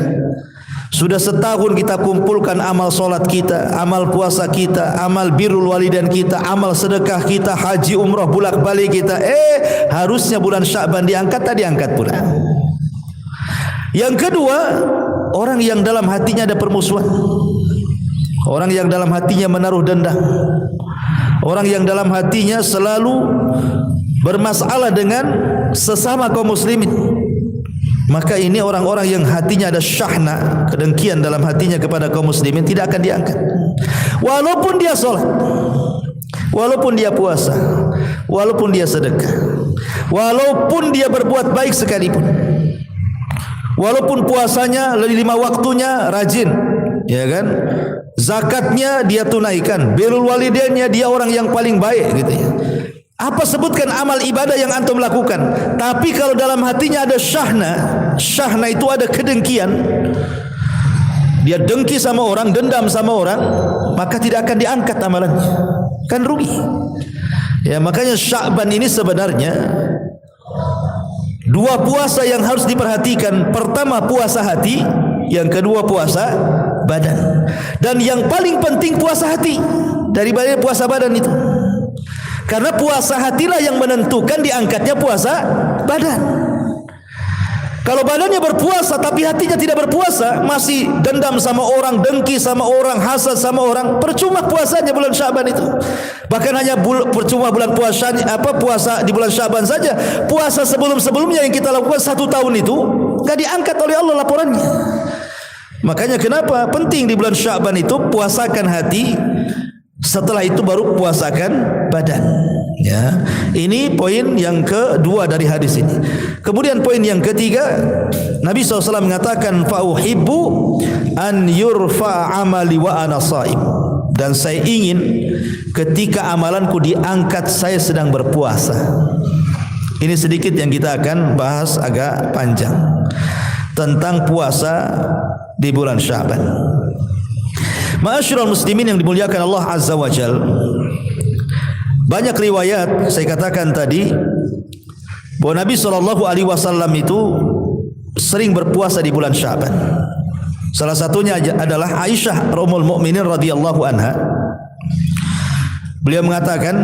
Sudah setahun kita kumpulkan amal solat kita, amal puasa kita, amal birrul walidain kita, amal sedekah kita, haji umrah bolak balik kita. Harusnya bulan Sya'ban diangkat, tak diangkat pula. Yang kedua, orang yang dalam hatinya ada permusuhan, orang yang dalam hatinya menaruh dendam, orang yang dalam hatinya selalu bermasalah dengan sesama kaum muslimin. Maka ini orang-orang yang hatinya ada syahna, kedengkian dalam hatinya kepada kaum muslimin, tidak akan diangkat. Walaupun dia sholat, walaupun dia puasa, walaupun dia sedekah, walaupun dia berbuat baik sekalipun, walaupun puasanya 5 waktunya rajin, ya kan, zakatnya dia tunaikan, birrul walidainnya dia orang yang paling baik, gitu ya. Apa sebutkan amal ibadah yang antum lakukan, tapi kalau dalam hatinya ada syahna, syahna itu ada kedengkian, dia dengki sama orang, dendam sama orang, maka tidak akan diangkat amalannya, kan rugi. Ya, makanya Sya'ban ini sebenarnya dua puasa yang harus diperhatikan. Pertama puasa hati, yang kedua puasa badan. Dan yang paling penting puasa hati daripada puasa badan itu. Karena puasa hatilah yang menentukan diangkatnya puasa badan. Kalau badannya berpuasa tapi hatinya tidak berpuasa, masih dendam sama orang, dengki sama orang, hasad sama orang, percuma puasanya bulan Sya'ban itu. Bahkan hanya percuma bulan puasa di bulan Sya'ban saja. Puasa sebelum-sebelumnya yang kita lakukan 1 tahun itu enggak diangkat oleh Allah laporannya. Makanya kenapa penting di bulan Sya'ban itu puasakan hati, setelah itu baru puasakan badan. Ya, ini poin yang kedua dari hadis ini. Kemudian poin yang ketiga, Nabi SAW mengatakan, fauhibbu an yurfa amali wa ana shaim, dan saya ingin ketika amalanku diangkat saya sedang berpuasa. Ini sedikit yang kita akan bahas agak panjang tentang puasa di bulan Sya'ban. Ma'asyiral muslimin yang dimuliakan Allah Azza wa Jalla, banyak riwayat saya katakan tadi bahwa Nabi SAW itu sering berpuasa di bulan Sya'ban. Salah satunya adalah Aisyah Ummul Mukminin radhiyallahu anha. Beliau mengatakan,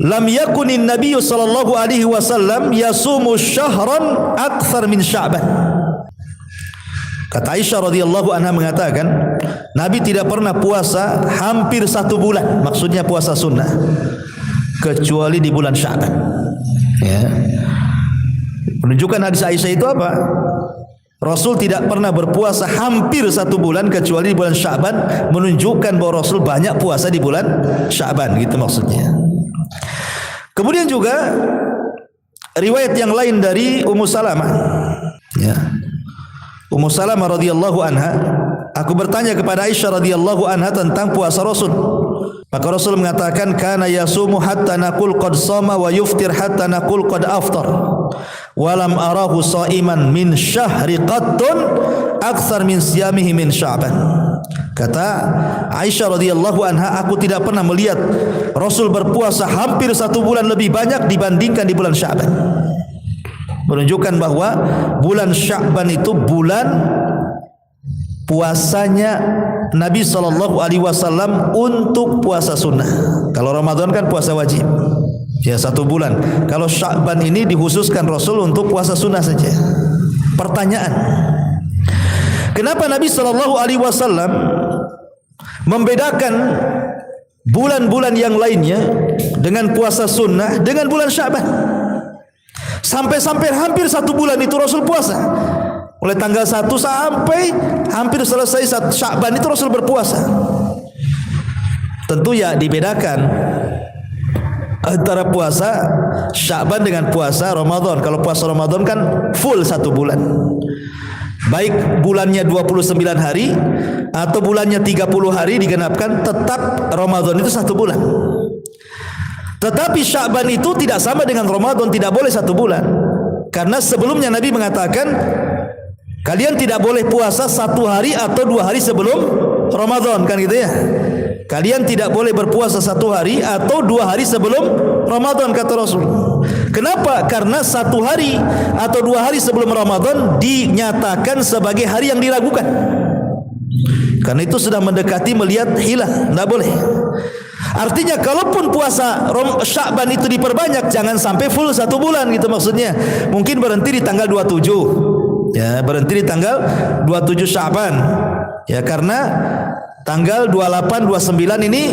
lam yakunin nabiyyu sallallahu alaihi wasallam yasumu syahran akthar min Sya'ban. Kata Aisyah radhiyallahu anha mengatakan, Nabi tidak pernah puasa hampir 1 bulan, maksudnya puasa sunnah, kecuali di bulan Sya'ban. Ya. Menunjukkan hadis Aisyah itu apa? Rasul tidak pernah berpuasa hampir 1 bulan kecuali di bulan Sya'ban, menunjukkan bahwa Rasul banyak puasa di bulan Sya'ban, gitu maksudnya. Kemudian juga riwayat yang lain dari Ummu Salamah. Ya. Ummu Salamah radhiyallahu anha, aku bertanya kepada Aisyah radhiyallahu anha tentang puasa Rasul. Maka Rasul mengatakan, kana yasumu hatta naqul qad shama wa yuftir hatta naqul qad aftar. Walam arahu shaiman min syahri qattun aktsar min siyamihi min Sya'ban. Kata Aisyah radhiyallahu anha, aku tidak pernah melihat Rasul berpuasa hampir 1 bulan lebih banyak dibandingkan di bulan Sya'ban. Menunjukkan bahwa bulan Sya'ban itu bulan puasanya Nabi sallallahu alaihi wasallam untuk puasa sunnah. Kalau Ramadan kan puasa wajib, ya 1 bulan. Kalau Sya'ban ini dikhususkan Rasul untuk puasa sunnah saja. Pertanyaan, kenapa Nabi sallallahu alaihi wasallam membedakan bulan-bulan yang lainnya dengan puasa sunnah dengan bulan Sya'ban? Sampai hampir 1 bulan itu Rasul puasa. Mulai tanggal 1 sampai hampir selesai Sya'ban itu Rasul berpuasa. Tentu ya dibedakan antara puasa Sya'ban dengan puasa Ramadan. Kalau puasa Ramadan kan full 1 bulan. Baik bulannya 29 hari atau bulannya 30 hari digenapkan, tetap Ramadan itu 1 bulan. Tetapi Sya'ban itu tidak sama dengan Ramadan, tidak boleh 1 bulan. Karena sebelumnya Nabi mengatakan, kalian tidak boleh puasa 1 hari atau 2 hari sebelum Ramadan, kan gitu ya. Kalian tidak boleh berpuasa 1 hari atau 2 hari sebelum Ramadan, kata Rasul. Kenapa? Karena 1 hari atau 2 hari sebelum Ramadan dinyatakan sebagai hari yang diragukan. Karena itu sudah mendekati melihat hilal, tidak boleh. Artinya kalaupun puasa Sya'ban itu diperbanyak, jangan sampai full 1 bulan, gitu maksudnya. Mungkin berhenti di tanggal 27. Ya, berhenti di tanggal 27 Sya'ban. Ya, karena tanggal 28, 29 ini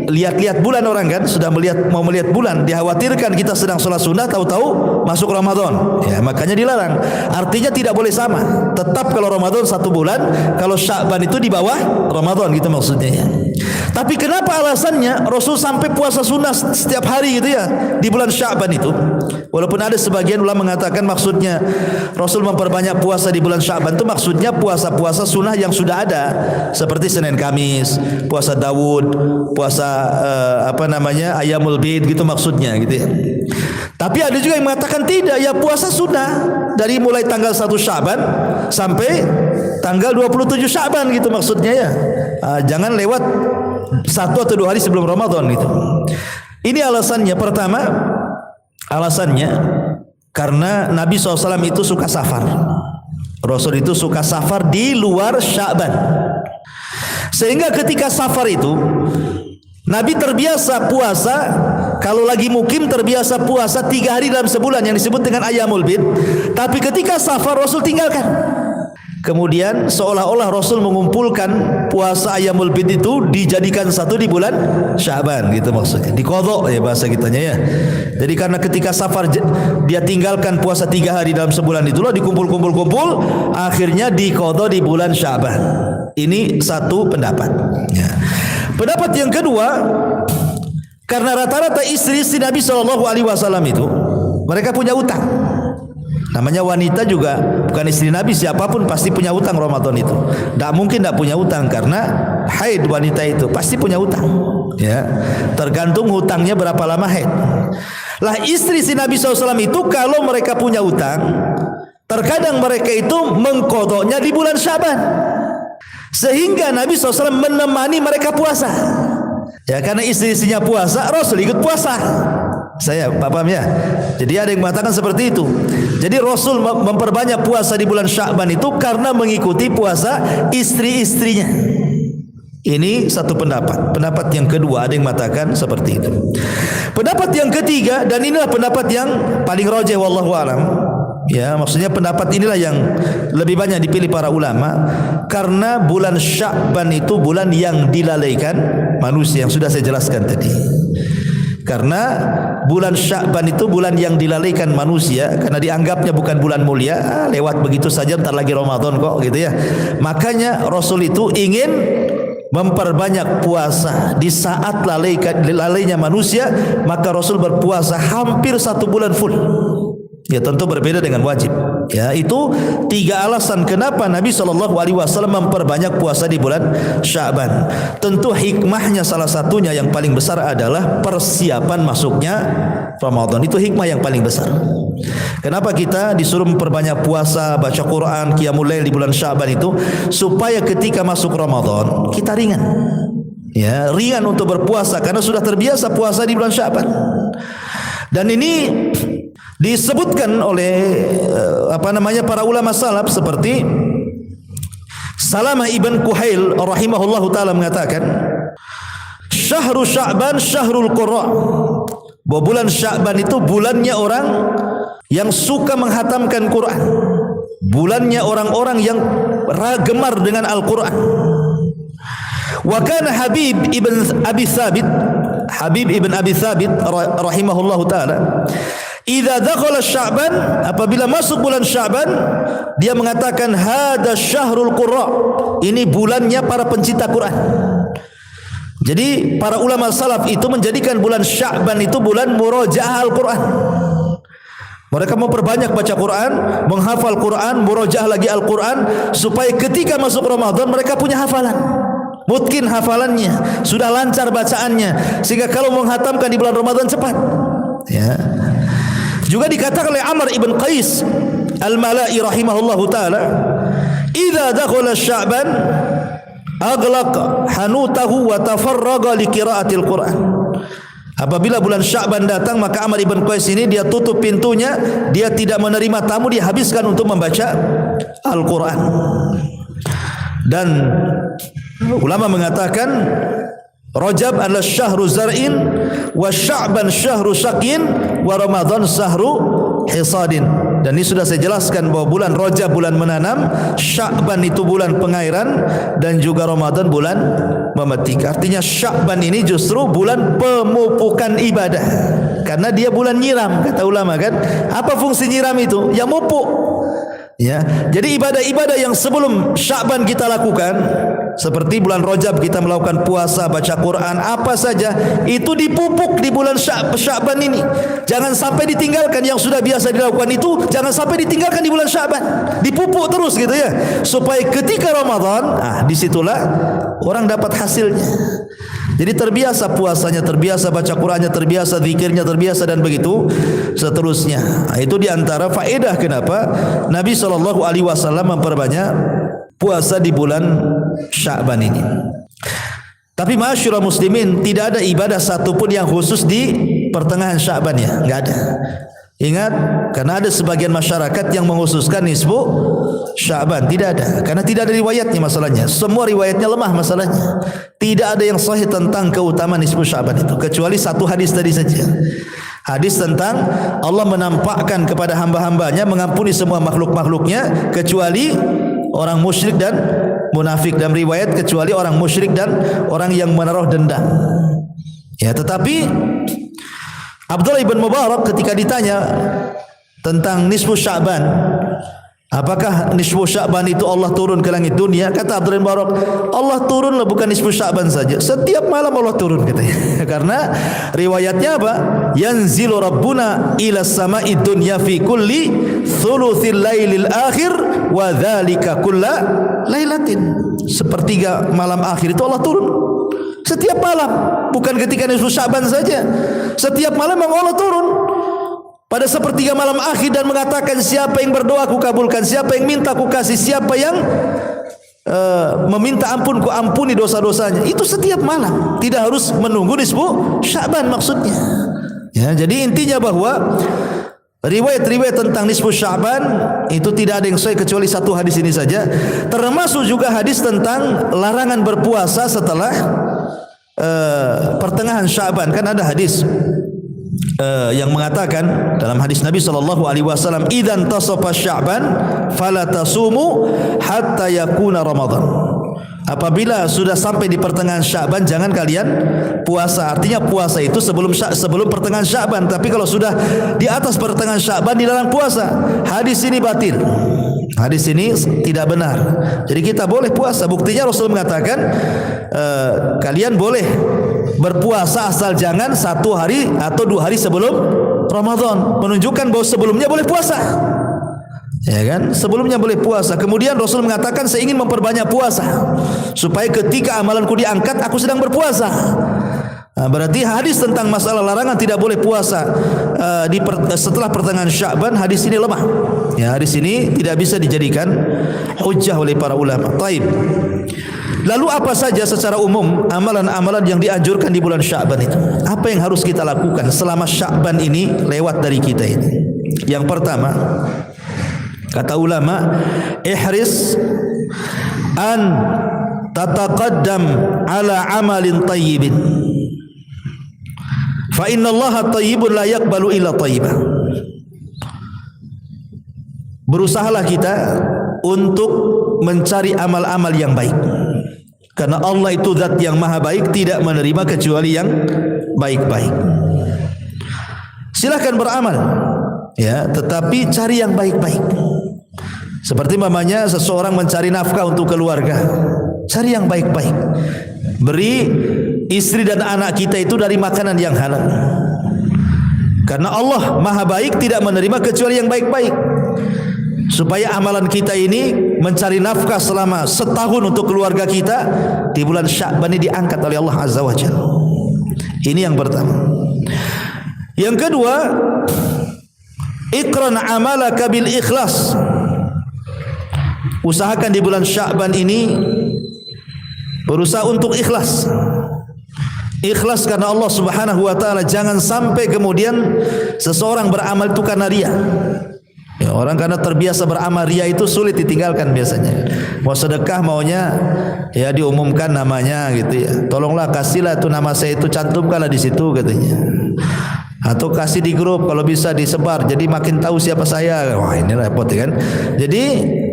lihat-lihat bulan orang kan, sudah mau melihat bulan, dikhawatirkan kita sedang sholat sunnah tahu-tahu masuk Ramadan. Ya, makanya dilarang. Artinya tidak boleh sama. Tetap kalau Ramadan 1 bulan, kalau Sya'ban itu di bawah Ramadan, gitu maksudnya ya. Tapi kenapa alasannya Rasul sampai puasa sunnah setiap hari gitu ya di bulan Sya'ban itu? Walaupun ada sebagian ulama mengatakan maksudnya Rasul memperbanyak puasa di bulan Sya'ban itu maksudnya puasa-puasa sunnah yang sudah ada, seperti Senin Kamis, puasa Daud, puasa Ayyamul Bid, gitu maksudnya gitu ya. Tapi ada juga yang mengatakan tidak, ya puasa sunnah dari mulai tanggal 1 Sya'ban sampai tanggal 27 Sya'ban, gitu maksudnya ya. Jangan lewat 1 atau 2 hari sebelum Ramadan, gitu. Ini alasannya. Pertama, alasannya karena Nabi SAW itu suka safar. Rasul itu suka safar di luar Sya'ban. Sehingga ketika safar itu Nabi terbiasa puasa, kalau lagi mukim terbiasa puasa 3 hari dalam sebulan yang disebut dengan Ayyamul Bid. Tapi ketika safar Rasul tinggalkan. Kemudian seolah-olah Rasul mengumpulkan puasa Ayyamul Bid itu dijadikan satu di bulan Sya'ban, gitu maksudnya. Diqadha ya bahasa kitanya ya. Jadi karena ketika safar dia tinggalkan puasa 3 hari dalam sebulan itulah dikumpul-kumpul, akhirnya diqadha di bulan Sya'ban. Ini satu pendapat. Ya. Pendapat yang kedua, karena rata-rata istri-istri Nabi SAW itu mereka punya utang. Namanya wanita juga bukan istri Nabi, siapapun pasti punya utang Ramadan itu. Tak mungkin tak punya utang karena haid wanita itu pasti punya utang. Ya, tergantung hutangnya berapa lama haid. Lah istri si Nabi SAW itu kalau mereka punya utang, terkadang mereka itu mengqadhanya di bulan Sya'ban. Sehingga Nabi SAW menemani mereka puasa. Ya, karena istri-istrinya puasa, Rasul ikut puasa. Saya paham ya. Jadi ada yang mengatakan seperti itu. Jadi Rasul memperbanyak puasa di bulan Sya'ban itu karena mengikuti puasa istri-istrinya. Ini satu pendapat. Pendapat yang kedua ada yang mengatakan seperti itu. Pendapat yang ketiga, dan inilah pendapat yang paling rajih wallahu alam. Ya, maksudnya pendapat inilah yang lebih banyak dipilih para ulama, karena bulan Sya'ban itu bulan yang dilalaikan manusia, yang sudah saya jelaskan tadi. Karena bulan Sya'ban itu bulan yang dilalaikan manusia, karena dianggapnya bukan bulan mulia, lewat begitu saja, entar lagi Ramadan kok gitu ya. Makanya Rasul itu ingin memperbanyak puasa di saat lalainya manusia, maka Rasul berpuasa hampir 1 bulan full. Ya, tentu berbeda dengan wajib. Ya, itu 3 alasan kenapa Nabi SAW memperbanyak puasa di bulan Sya'ban. Tentu hikmahnya salah satunya yang paling besar adalah persiapan masuknya Ramadan. Itu hikmah yang paling besar. Kenapa kita disuruh memperbanyak puasa, baca Quran, qiyamul lail di bulan Sya'ban itu? Supaya ketika masuk Ramadan kita ringan. Ya, ringan untuk berpuasa karena sudah terbiasa puasa di bulan Sya'ban. Dan ini disebutkan oleh para ulama salaf seperti Salamah ibn Kuhail rahimahullahu taala mengatakan, Syahrul Sya'ban syahrul qurra. Bahwa bulan Sya'ban itu bulannya orang yang suka menghatamkan Quran. Bulannya orang-orang yang gemar dengan Al-Quran. Wa kana Habib ibn Abi Thabit rahimahullahu taala, idza dakhala Sya'ban, apabila masuk bulan Sya'ban, dia mengatakan hada syahrul qurra. Ini bulannya para pencinta Quran. Jadi para ulama salaf itu menjadikan bulan Sya'ban itu bulan murajaah Al-Quran. Mereka memperbanyak baca Quran, menghafal Quran, murajaah lagi Al-Quran, supaya ketika masuk Ramadan mereka punya hafalan. Mungkin hafalannya sudah lancar bacaannya, sehingga kalau menghatamkan di bulan Ramadan cepat. Ya. Juga dikatakan oleh Amr ibn Qais Al-Mala'i rahimahullahu taala, idza dakhala Sya'ban aghlaq hanutahu wa tafarraga li qiraatil Quran. Apabila bulan Sya'ban datang, maka Amr ibn Qais ini dia tutup pintunya, dia tidak menerima tamu, dia habiskan untuk membaca Al-Quran. Dan ulama mengatakan Rajab adalah syahru zar'in, wa Sya'ban syahru syaqin, wa Ramadan syahru hisadin. Dan ini sudah saya jelaskan bahwa bulan Rajab bulan menanam, Sya'ban itu bulan pengairan, dan juga Ramadan bulan memetik. Artinya Sya'ban ini justru bulan pemupukan ibadah, karena dia bulan nyiram, kata ulama kan. Apa fungsi nyiram itu? Ya mupuk. Ya, jadi ibadah-ibadah yang sebelum Sya'ban kita lakukan, seperti bulan Rajab kita melakukan puasa, baca Quran, apa saja itu dipupuk di bulan Sya'ban ini. Jangan sampai ditinggalkan. Yang sudah biasa dilakukan itu jangan sampai ditinggalkan di bulan Sya'ban. Dipupuk terus gitu ya, supaya ketika Ramadan, disitulah orang dapat hasilnya. Jadi terbiasa puasanya, terbiasa baca Qurannya, terbiasa zikirnya, terbiasa, dan begitu seterusnya. Itu diantara faedah kenapa Nabi SAW memperbanyak puasa di bulan Sya'ban ini. Tapi ma'asyiral muslimin, tidak ada ibadah satupun yang khusus di pertengahan Sya'ban ya, enggak ada. Ingat, karena ada sebagian masyarakat yang mengkhususkan nisfu Sya'ban. Tidak ada, karena tidak ada riwayatnya masalahnya. Semua riwayatnya lemah masalahnya. Tidak ada yang sahih tentang keutamaan nisfu Sya'ban itu, kecuali satu hadis tadi saja. Hadis tentang Allah menampakkan kepada hamba-hambanya mengampuni semua makhluk-makhluknya kecuali orang musyrik dan munafik. Dan riwayat kecuali orang musyrik dan orang yang menaruh dendam. Ya, tetapi Abdullah ibn Mubarak ketika ditanya tentang nisfu Sya'ban, apakah nisfu Sya'ban itu Allah turun ke langit dunia? Kata Abdullah ibn Mubarak, Allah turunlah bukan nisfu Sya'ban saja, setiap malam Allah turun katanya. Karena riwayatnya apa? Yanzilu Rabbuna ila sama'i dunya fi kulli thuluthil lailil akhir wa dzalika kulla lailatin. Sepertiga malam akhir itu Allah turun. Setiap malam, bukan ketika nisfu Sya'ban saja. Setiap malam memang Allah turun pada sepertiga malam akhir dan mengatakan, siapa yang berdoa ku kabulkan, siapa yang minta ku kasih, siapa yang meminta ampun ku ampuni dosa-dosanya. Itu setiap malam, tidak harus menunggu nisfu Sya'ban maksudnya. Ya, jadi intinya bahwa Riwayat-riwayat tentang nisfu Sya'ban itu tidak ada yang sahih kecuali satu hadis ini saja. Termasuk juga hadis tentang larangan berpuasa setelah pertengahan Sya'ban. Kan ada hadis yang mengatakan dalam hadis Nabi sallallahu alaihi wasallam, "Idzan tasafa Sya'ban fala tasumu hatta yakuna Ramadan." Apabila sudah sampai di pertengahan Sya'ban jangan kalian puasa. Artinya puasa itu sebelum pertengahan Sya'ban. Tapi kalau sudah di atas pertengahan Sya'ban dilarang puasa. Hadis ini batil. Hadis ini tidak benar. Jadi kita boleh puasa. Buktinya Rasul mengatakan kalian boleh berpuasa asal jangan 1 hari atau 2 hari sebelum Ramadan. Menunjukkan bahwa sebelumnya boleh puasa. Ya kan? Sebelumnya boleh puasa. Kemudian Rasul mengatakan saya ingin memperbanyak puasa supaya ketika amalanku diangkat aku sedang berpuasa. Nah, berarti hadis tentang masalah larangan tidak boleh puasa setelah pertengahan Sya'ban, hadis ini lemah. Ya, hadis ini tidak bisa dijadikan hujjah oleh para ulama. Taib. Lalu apa saja secara umum amalan-amalan yang dianjurkan di bulan Sya'ban itu? Apa yang harus kita lakukan selama Sya'ban ini lewat dari kita ini? Yang pertama, kata ulama, ihris an tataqaddam ala amalin tayyibin. Fa innallaha tayyibun la yaqbalu illa tayyiban. Berusahalah kita untuk mencari amal-amal yang baik. Karena Allah itu zat yang maha baik, tidak menerima kecuali yang baik-baik. Silakan beramal, ya, tetapi cari yang baik-baik. Seperti mamanya seseorang mencari nafkah untuk keluarga, cari yang baik-baik. Beri istri dan anak kita itu dari makanan yang halal. Karena Allah maha baik, tidak menerima kecuali yang baik-baik. Supaya amalan kita ini mencari nafkah selama setahun untuk keluarga kita, di bulan Sya'ban ini diangkat oleh Allah Azza wa Jalla. Ini yang pertama. Yang kedua, iqran amalaka bil ikhlas. Usahakan di bulan Sya'ban ini berusaha untuk ikhlas. Ikhlas karena Allah Subhanahu wa taala. Jangan sampai kemudian seseorang beramal itu karena riya. Ya, orang karena terbiasa beramal, riya itu sulit ditinggalkan biasanya. Mau sedekah maunya ya diumumkan namanya gitu ya. Tolonglah kasihlah itu nama saya itu, cantumkanlah di situ katanya. Atau kasih di grup kalau bisa disebar jadi makin tahu siapa saya. Wah, ini repot ya kan. Jadi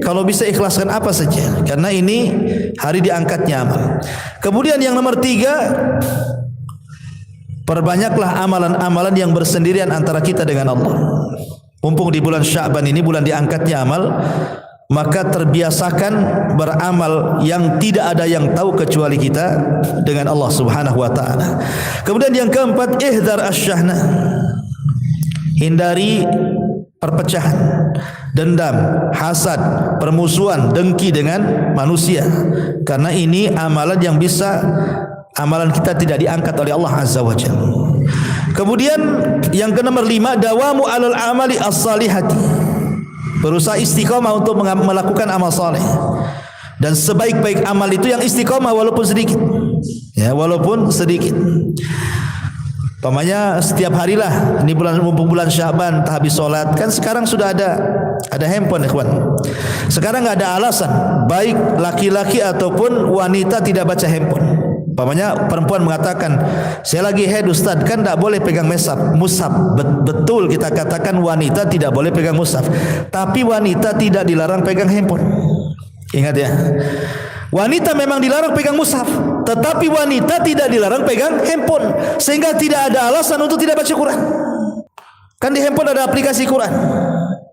kalau bisa ikhlaskan apa saja karena ini hari diangkatnya amal. Kemudian yang nomor 3, perbanyaklah amalan-amalan yang bersendirian antara kita dengan Allah. Mumpung di bulan Sya'ban ini bulan diangkatnya amal, maka terbiasakan beramal yang tidak ada yang tahu kecuali kita dengan Allah Subhanahu wa taala. Kemudian yang keempat, ihdar asyahna. Hindari perpecahan, dendam, hasad, permusuhan, dengki dengan manusia. Karena ini amalan yang bisa amalan kita tidak diangkat oleh Allah Azza wa Jalla. Kemudian yang ke-5, dawamu alal amali as-salihati. Berusaha istiqomah untuk melakukan amal saleh. Dan sebaik-baik amal itu yang istiqomah walaupun sedikit. Ya, walaupun sedikit. Pamannya setiap harilah ini bulan Sya'ban tak habis salat. Kan sekarang sudah ada handphone ikhwan. Sekarang enggak ada alasan baik laki-laki ataupun wanita tidak baca handphone. Pamannya perempuan mengatakan, saya lagi haid Ustaz, kan tidak boleh pegang mushaf. Betul kita katakan wanita tidak boleh pegang mushaf, tapi wanita tidak dilarang pegang handphone. Ingat ya, wanita memang dilarang pegang mushaf, tetapi wanita tidak dilarang pegang handphone, sehingga tidak ada alasan untuk tidak baca Quran. Kan di handphone ada aplikasi Quran,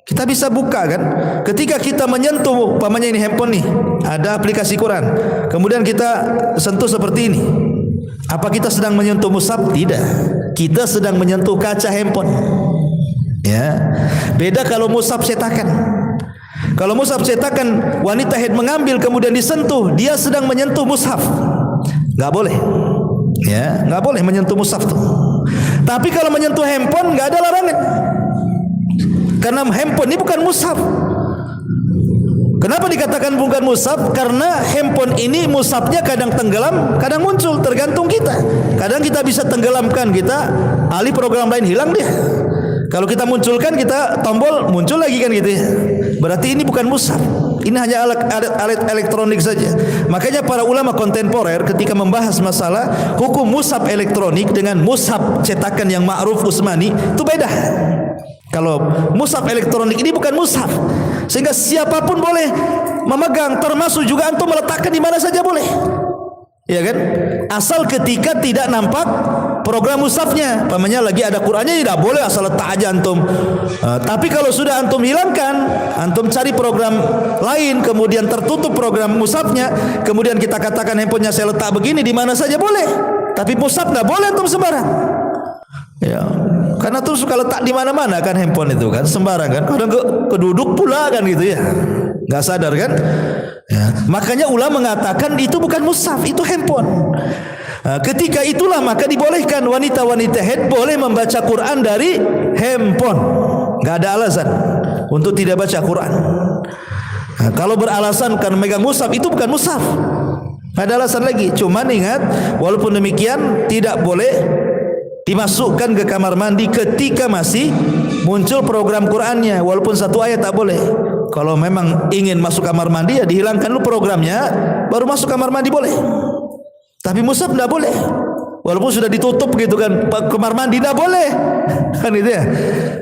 kita bisa buka kan. Ketika kita menyentuh, pamannya ini handphone nih, ada aplikasi Quran. Kemudian kita sentuh seperti ini. Apa kita sedang menyentuh mushaf? Tidak. Kita sedang menyentuh kaca handphone. Ya. Beda kalau mushaf cetakan. Kalau mushaf cetakan, wanita haid mengambil kemudian disentuh, dia sedang menyentuh mushaf. Enggak boleh. Ya, enggak boleh menyentuh mushaf tuh. Tapi kalau menyentuh handphone enggak ada larangan. Karena handphone ini bukan mushaf. Kenapa dikatakan bukan mushaf? Karena handphone ini mushafnya kadang tenggelam, kadang muncul, tergantung kita. Kadang kita bisa tenggelamkan, kita alih program lain hilang dia. Kalau kita munculkan, kita tombol muncul lagi kan gitu ya. Berarti ini bukan mushaf. Ini hanya alat elektronik saja. Makanya para ulama kontemporer ketika membahas masalah hukum mushaf elektronik dengan mushaf cetakan yang ma'ruf Utsmani itu beda. Kalau mushaf elektronik ini bukan mushaf, sehingga siapapun boleh memegang, termasuk juga antum meletakkan di mana saja boleh. Ya kan? Asal ketika tidak nampak program mushafnya, pamannya lagi ada Qur'annya tidak boleh asal letak aja antum. Tapi kalau sudah antum hilangkan, antum cari program lain, kemudian tertutup program mushafnya, kemudian kita katakan handphonenya saya letak begini di mana saja boleh. Tapi mushaf nggak boleh antum sembarang. Ya, karena tuh suka letak di mana-mana kan handphone itu kan sembarang kan. Kadang keduduk pula kan gitu ya. Nggak sadar kan? Ya, makanya ulama mengatakan itu bukan mushaf, itu handphone. Ketika itulah maka dibolehkan wanita-wanita haid boleh membaca Quran dari handphone. Nggak ada alasan untuk tidak baca Quran. Kalau beralasan karena megang mushaf, itu bukan mushaf. Nggak ada alasan lagi. Cuman ingat, walaupun demikian tidak boleh dimasukkan ke kamar mandi ketika masih muncul program Qur'annya, walaupun satu ayat tak boleh. Kalau memang ingin masuk kamar mandi ya dihilangkan dulu programnya, baru masuk kamar mandi boleh. Tapi mushaf tidak boleh, walaupun sudah ditutup gitu kan, kamar mandi tidak boleh kan itu ya.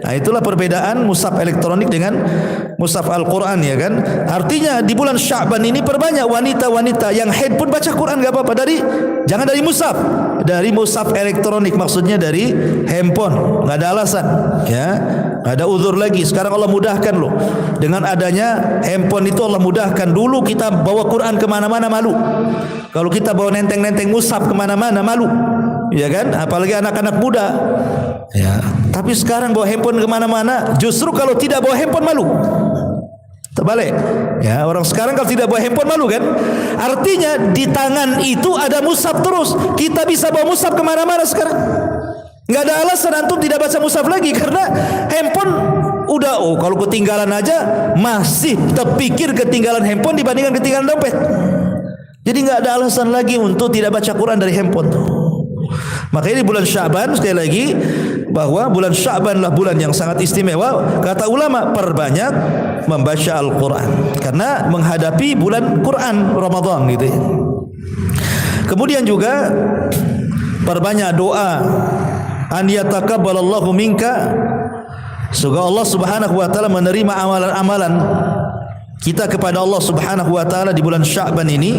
Nah itulah perbedaan mushaf elektronik dengan mushaf Al-Quran ya kan. Artinya di bulan Sya'ban ini perbanyak wanita-wanita yang haid pun baca Quran, gak apa-apa, jangan dari mushaf, dari mushaf elektronik, maksudnya dari handphone, nggak ada alasan ya, nggak ada uzur lagi. Sekarang Allah mudahkan loh, dengan adanya handphone itu Allah mudahkan. Dulu kita bawa Quran kemana-mana malu, kalau kita bawa nenteng-nenteng mushaf kemana-mana malu ya kan, apalagi anak-anak muda ya. Tapi sekarang bawa handphone kemana-mana, justru kalau tidak bawa handphone malu. Terbalik ya, orang sekarang kalau tidak bawa handphone malu kan. Artinya di tangan itu ada mushaf terus, kita bisa bawa mushaf kemana-mana sekarang. Nggak ada alasan antum tidak baca mushaf lagi, karena handphone udah, kalau ketinggalan aja masih terpikir ketinggalan handphone dibandingkan ketinggalan dompet. Jadi nggak ada alasan lagi untuk tidak baca Quran dari handphone. Makanya di bulan Sya'ban, sekali lagi, bahwa bulan Sya'banlah bulan yang sangat istimewa. Kata ulama, perbanyak membaca Al-Quran karena menghadapi bulan Quran Ramadan gitu ya. Kemudian juga perbanyak doa, an yatakabbalallahu minka, semoga Allah Subhanahu wa taala menerima amalan-amalan kita kepada Allah Subhanahu wa taala di bulan Sya'ban ini,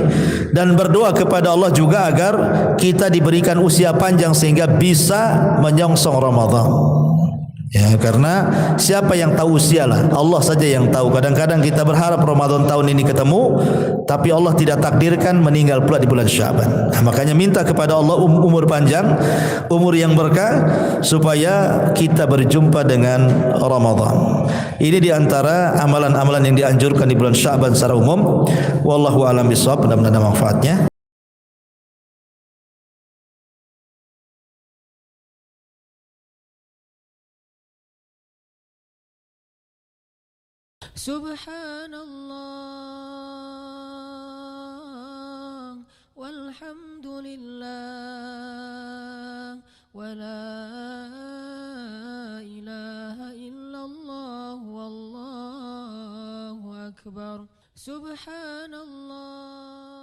dan berdoa kepada Allah juga agar kita diberikan usia panjang sehingga bisa menyongsong Ramadan. Ya, karena siapa yang tahu usialah, Allah saja yang tahu. Kadang-kadang kita berharap Ramadan tahun ini ketemu, tapi Allah tidak takdirkan meninggal pula di bulan Sya'ban. Nah, makanya minta kepada Allah umur panjang, umur yang berkah, supaya kita berjumpa dengan Ramadan. Ini diantara amalan-amalan yang dianjurkan di bulan Sya'ban secara umum. Wallahu a'lam bishawab. Mudah-mudahan ada manfaatnya.
Subhanallah walhamdulillah wa la ilaha illallah wallahu akbar. Subhanallah